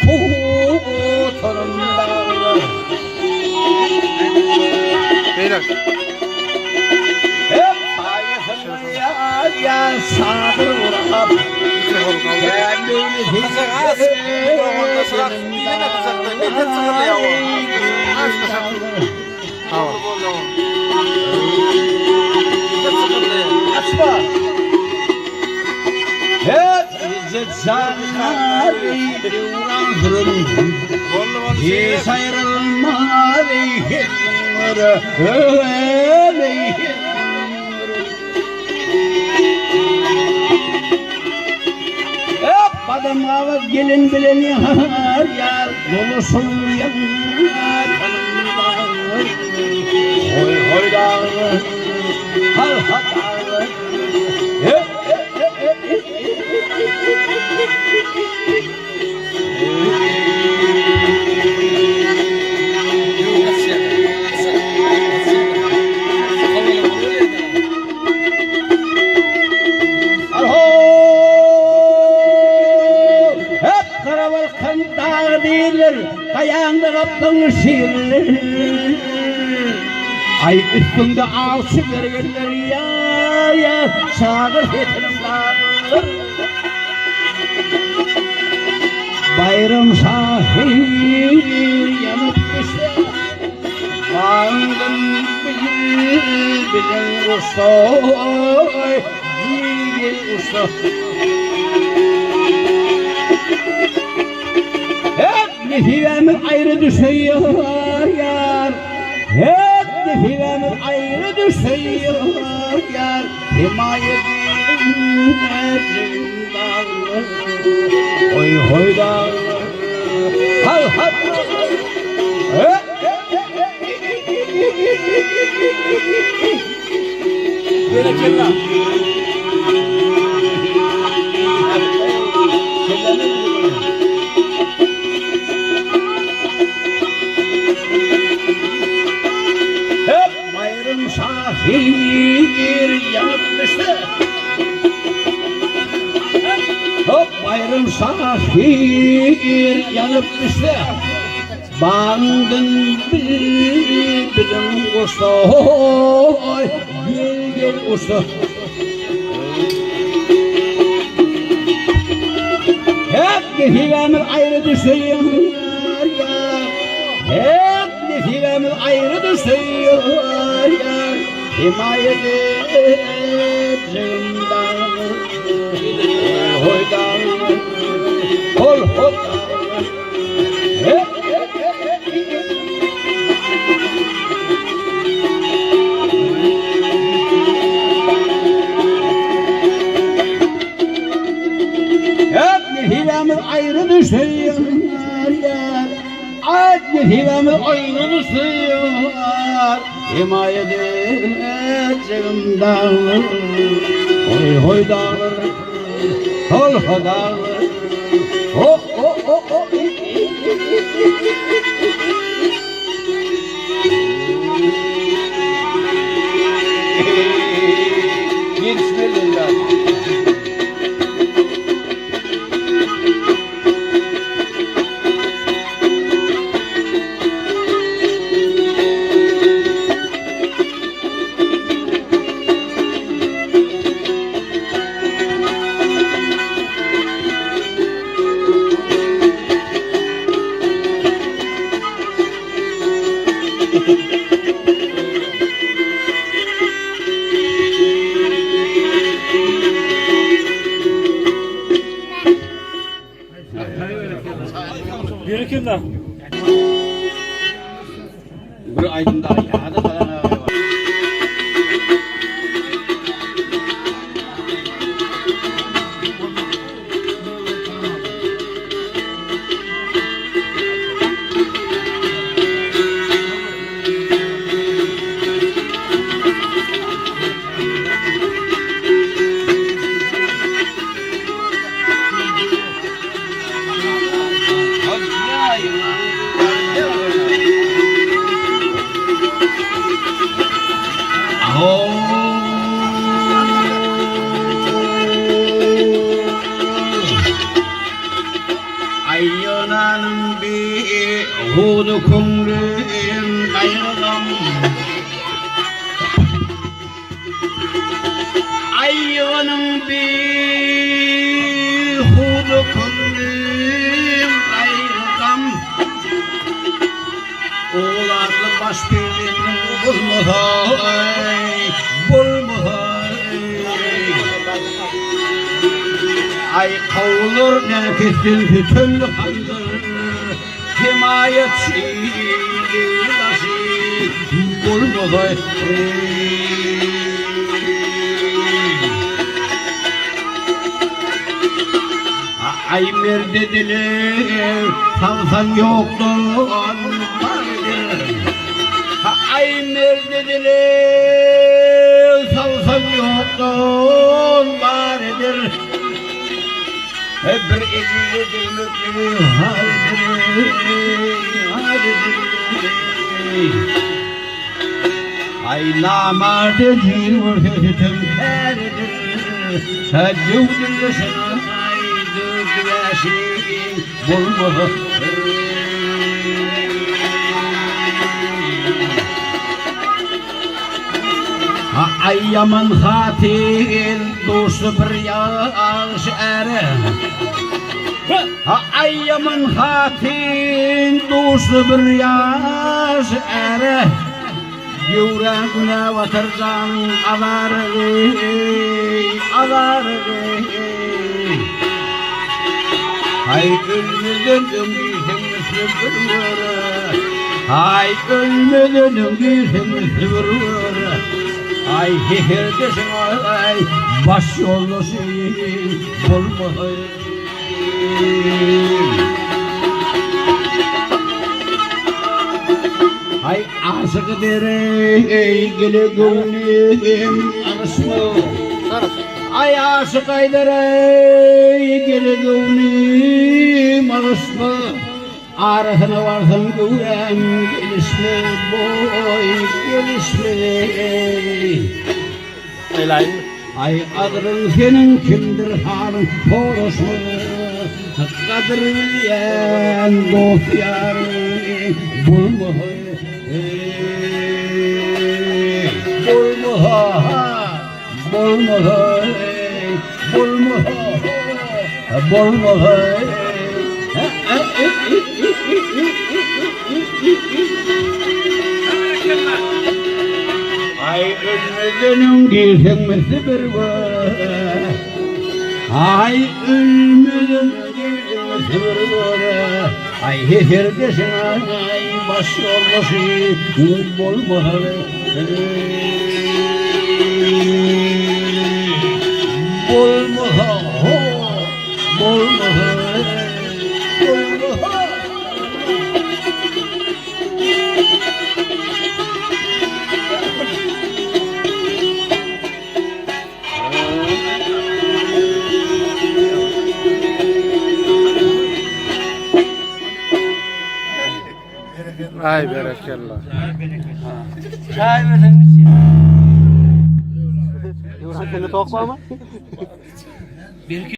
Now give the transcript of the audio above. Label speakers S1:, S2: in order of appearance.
S1: putanımda.
S2: Beyler.
S1: Hep sayısını yar sadır vuram. Kendini
S2: Mikrofonda sıra yine de kızakta. Metin sıkıldı ya o. Aç kızakta. Tamam. Metin sıkıldı.
S1: açma. Hep izzet sarnari uğraşırım. Hiç ayrılmaz eyhimleri öyleyhim. Hep adam ağız gelin bilen yar dolusun yanar kanımda. Hoy hoy dağlar, hal hal dağlar. Hep karabalkan dağ değiller, kayağında kaptan şiirler. Ay üstünde alçı verirler ya sağır hetirim dağlar. Bayram sahil yanıp düşse, bağımdan bilen usta, yiğil usta. Hep nefivemiz ayrı düşüyor yar, hep nefivemiz ayrı düşüyor yar. Himayetin ecrin dağlar, oy hoy dağlar, hal hal dağlar.
S2: Bereketler.
S1: Hep bayram sahil yanıp düştü. Hop bayram sahil yanıp düştü. Bandın birbirinin usta, gel usta. Hep nefivemiz ayrı düşüyor ya, hep nefivemiz ayrı düşüyor ya. Himayet etsin dağlar, hoy dağlar, hol hol dağlar. Hep nefivemiz ayrı düşüyor ya, nefivemiz ayrı düşüyor. Himayet etsin dağlar, hoy hoy dağlar, hol hol dağlar. Oh oh oh oh. Bismillah.
S2: Bereketler.
S1: Bir aydın daha ya da falan. Ayyona Hudu kumlum gayrılam Ayyonun bir hudu kumlum gayrılam Oğlarlı baş birliğinin bulmuhay Ay kavulur nekesin bütün kandır Himayetçiydi başı bulmuhay Ay merdidiler salsan yoktur Ay merdidiler salsan yoktur baridir bir elli dilmekli halidir Ay namardı cil vurdu tümkeridir Hacıvdil şanay döküleşin bulmadı Ay yaman hatir dostu bir yaş ere Ay yaman hatir dostu bir yaş ere Yüreğine vatırcan adarı Ay ölmeden ömrüsün müslübürü Ay ölmeden ömrüsün müslübürü Ay hihirdesin ay baş yollusun bulmayın Ay aşık derey gele gönlüm arasma Ay aşık derey gele gönlüm arasma Arasına varsın güven gelişme boy gelişme Ay adın senin kimdir halin horoş mu Kadir bilen dost yarın bulma bulma Ay ölmeden girmesi bir var Ay ölmeden girmesi bir var Ay hihirdesin ay baş yolbaşı bulma
S2: Ay berekallah.
S3: Çay verin. Yavrum seni tokma mı?